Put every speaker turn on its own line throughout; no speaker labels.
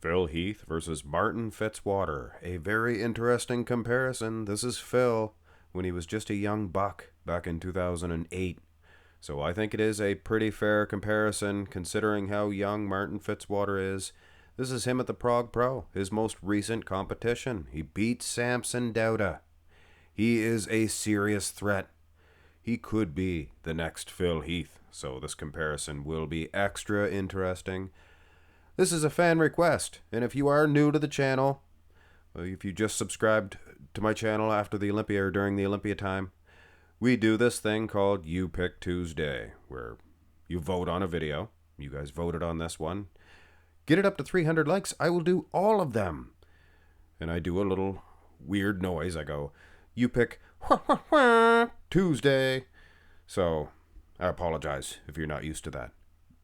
Phil Heath versus Martin Fitzwater. A very interesting comparison. This is Phil when he was just a young buck back in 2008. So I think it is a pretty fair comparison considering how young Martin Fitzwater is. This is him at the Prague Pro, his most recent competition. He beat Samson Dauda. He is a serious threat. He could be the next Phil Heath, so this comparison will be extra interesting. This is a fan request, and if you are new to the channel, if you just subscribed to my channel after the Olympia or during the Olympia time, we do this thing called You Pick Tuesday, where you vote on a video. You guys voted on this one. Get it up to 300 likes. I will do all of them. And I do a little weird noise. I go, you pick Tuesday. So I apologize if you're not used to that.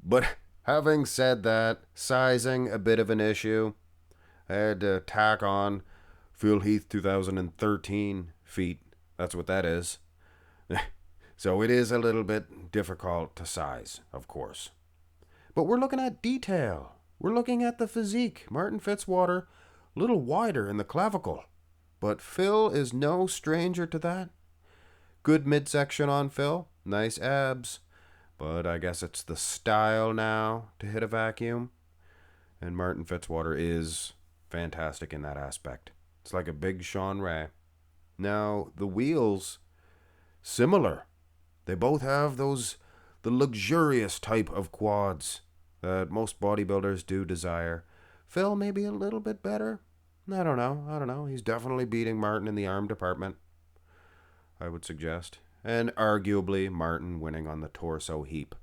But having said that, sizing a bit of an issue. I had to tack on Phil Heath 2013 feet. That's what that is. So it is a little bit difficult to size, of course. But we're looking at detail. We're looking at the physique. Martin Fitzwater, a little wider in the clavicle. But Phil is no stranger to that. Good midsection on Phil. Nice abs. But I guess it's the style now to hit a vacuum. And Martin Fitzwater is fantastic in that aspect. It's like a big Sean Ray. Now, the wheels, similar. They both have the luxurious type of quads that most bodybuilders do desire. Phil may be a little bit better. I don't know. He's definitely beating Martin in the arm department, I would suggest. And arguably, Martin winning on the torso heap.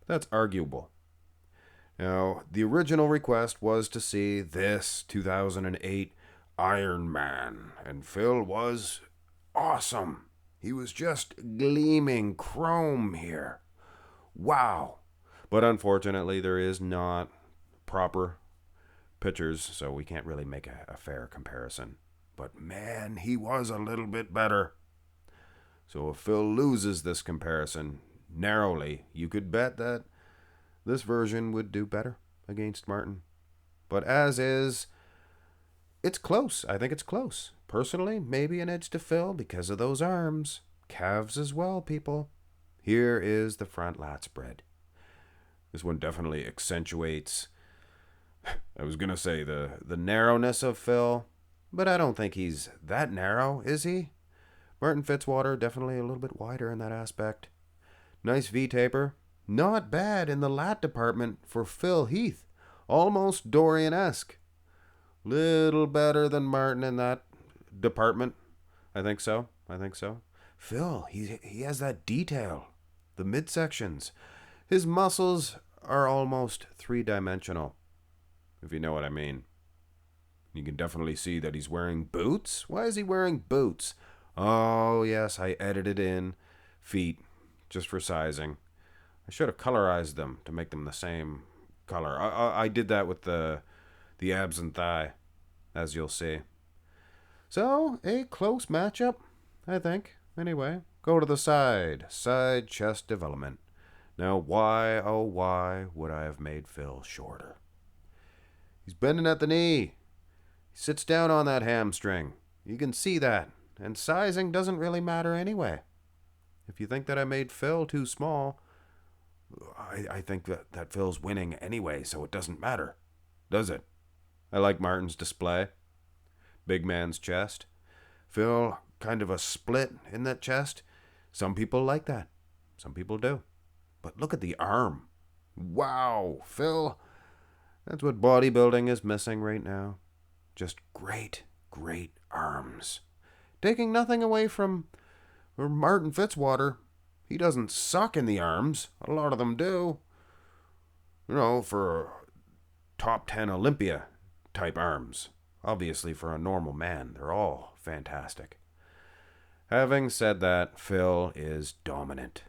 But that's arguable. Now, the original request was to see this 2008 Iron Man. And Phil was awesome. He was just gleaming chrome here. Wow. But unfortunately, there is not proper pictures, so we can't really make a fair comparison. But man, he was a little bit better. So if Phil loses this comparison narrowly, you could bet that this version would do better against Martin. But as is, it's close. I think it's close. Personally, maybe an edge to Phil because of those arms. Calves as well, people. Here is the front lat spread. This one definitely accentuates, I was going to say, the narrowness of Phil. But I don't think he's that narrow, is he? Martin Fitzwater, definitely a little bit wider in that aspect. Nice V-taper. Not bad in the lat department for Phil Heath. Almost Dorian-esque. Little better than Martin in that department. I think so. Phil, he has that detail. The midsections. His muscles are almost three-dimensional, if you know what I mean. You can definitely see that he's wearing boots. Why is he wearing boots? Oh, yes, I edited in feet just for sizing. I should have colorized them to make them the same color. I did that with the abs and thigh, as you'll see. So, a close matchup, I think. Anyway, go to the side. Side chest development. Now, why, oh why, would I have made Phil shorter? He's bending at the knee. He sits down on that hamstring. You can see that. And sizing doesn't really matter anyway. If you think that I made Phil too small, I think that Phil's winning anyway, so it doesn't matter, does it? I like Martin's display. Big man's chest. Phil, kind of a split in that chest. Some people like that. Some people do. But look at the arm. Wow, Phil. That's what bodybuilding is missing right now. Just great arms. Taking nothing away from Martin Fitzwater. He doesn't suck in the arms. A lot of them do. You know, for top 10 Olympia type arms. Obviously, for a normal man, they're all fantastic. Having said that, Phil is dominant.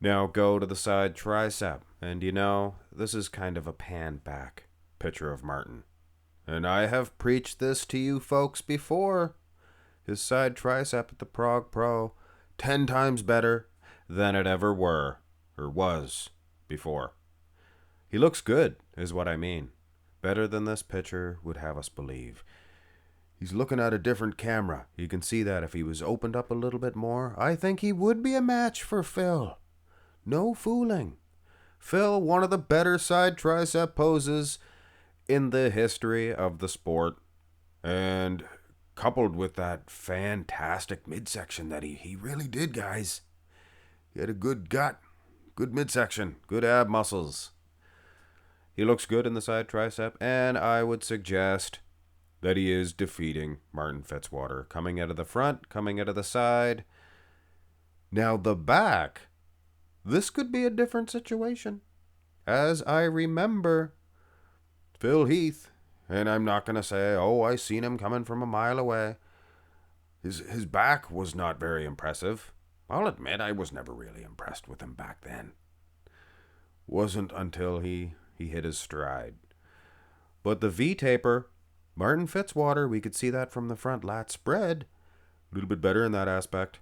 Now go to the side tricep. And you know, this is kind of a pan back picture of Martin. And I have preached this to you folks before. His side tricep at the Prague Pro, 10 times better than it ever was before. He looks good, is what I mean. Better than this picture would have us believe. He's looking at a different camera. You can see that if he was opened up a little bit more, I think he would be a match for Phil. No fooling. Phil, one of the better side tricep poses in the history of the sport. And coupled with that fantastic midsection that he really did, guys. He had a good gut, good midsection, good ab muscles. He looks good in the side tricep, and I would suggest that he is defeating Martin Fitzwater. Coming out of the front, coming out of the side. Now the back, this could be a different situation. As I remember, Phil Heath, and I'm not going to say, oh, I seen him coming from a mile away. His back was not very impressive. I'll admit I was never really impressed with him back then. Wasn't until he hit his stride. But the V-taper, Martin Fitzwater, we could see that from the front. Lat Spread, a little bit better in that aspect.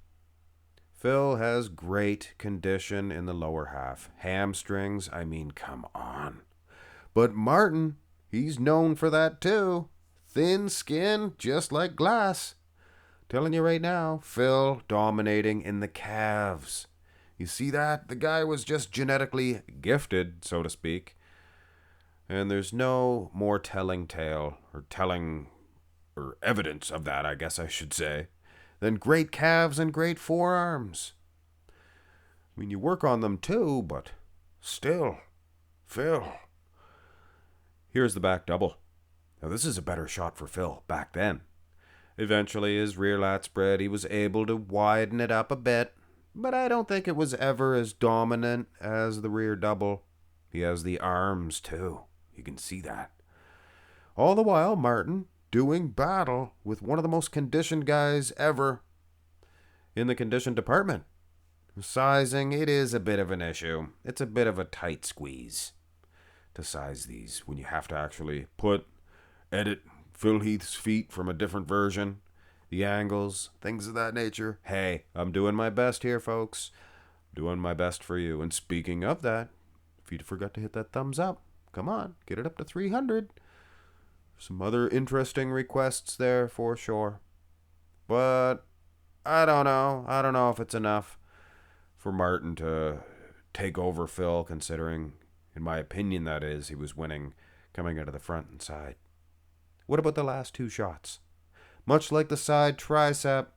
Phil has great condition in the lower half. Hamstrings, I mean, come on. But Martin, he's known for that too. Thin skin, just like glass. Telling you right now, Phil dominating in the calves. You see that? The guy was just genetically gifted, so to speak. And there's no more telling tale, or evidence of that, I guess I should say, than great calves and great forearms. I mean, you work on them too, but still, Phil. Here's the back double. Now, this is a better shot for Phil back then. Eventually, his rear lat spread, he was able to widen it up a bit, but I don't think it was ever as dominant as the rear double. He has the arms too. You can see that. All the while, Martin doing battle with one of the most conditioned guys ever in the conditioned department. Sizing, it is a bit of an issue. It's a bit of a tight squeeze to size these when you have to actually edit Phil Heath's feet from a different version, the angles, things of that nature. Hey, I'm doing my best here, folks. Doing my best for you. And speaking of that, if you forgot to hit that thumbs up, come on, get it up to 300. Some other interesting requests there for sure. But I don't know. I don't know if it's enough for Martin to take over Phil, considering, in my opinion, that is, he was winning coming out of the front and side. What about the last two shots? Much like the side tricep,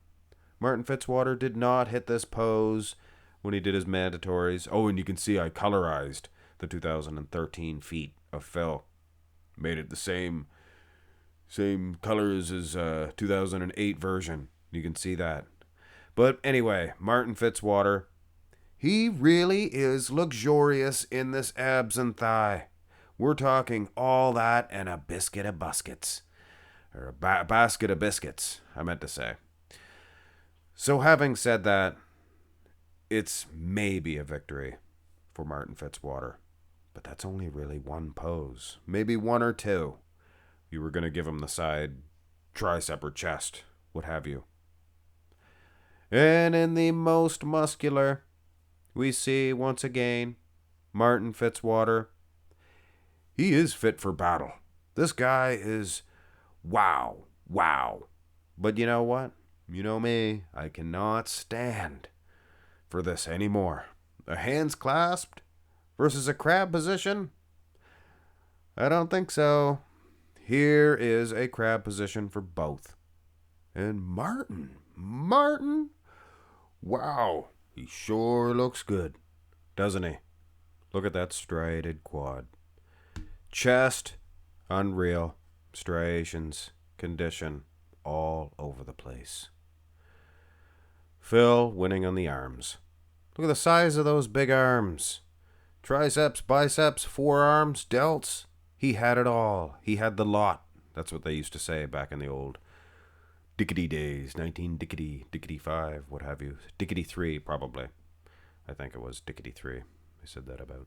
Martin Fitzwater did not hit this pose when he did his mandatories. Oh, and you can see I colorized the 2013 feet of Phil. Made it the same colors as 2008 version. You can see that. But anyway, Martin Fitzwater, he really is luxurious in this abs and thigh. We're talking all that and a biscuit of buskets. Or a basket of biscuits, I meant to say. So having said that, it's maybe a victory for Martin Fitzwater. But that's only really one pose. Maybe one or two. You were going to give him the side tricep or chest, what have you. And in the most muscular, we see once again Martin Fitzwater. He is fit for battle. This guy is wow. But you know what? You know me, I cannot stand for this anymore. A hands clasped versus a crab position? I don't think so. Here is a crab position for both. And Martin, wow, he sure looks good, doesn't he? Look at that striated quad. Chest, unreal. Striations, condition, all over the place. Phil winning on the arms. Look at the size of those big arms. Triceps, biceps, forearms, delts. He had it all. He had the lot. That's what they used to say back in the old Dickety days. 19 what have you. Dickety 3, probably. I think it was Dickety 3. I said that about.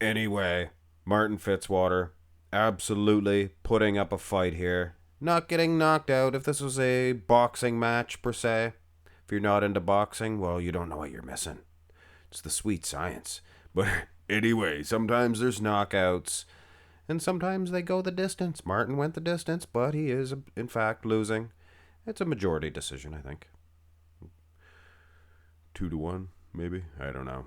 Anyway, Martin Fitzwater absolutely putting up a fight here. Not getting knocked out. If this was a boxing match, per se. If you're not into boxing, well, you don't know what you're missing. It's the sweet science. But anyway, sometimes there's knockouts. And sometimes they go the distance. Martin went the distance, but he is, in fact, losing. It's a majority decision, I think. 2-1, maybe? I don't know.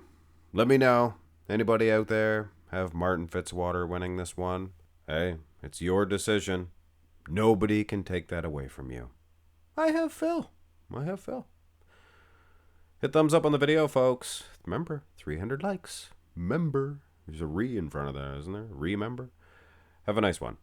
Let me know. Anybody out there have Martin Fitzwater winning this one? Hey, it's your decision. Nobody can take that away from you. I have Phil. Hit thumbs up on the video, folks. Remember, 300 likes. Remember. There's a re in front of that, isn't there? Remember. Have a nice one.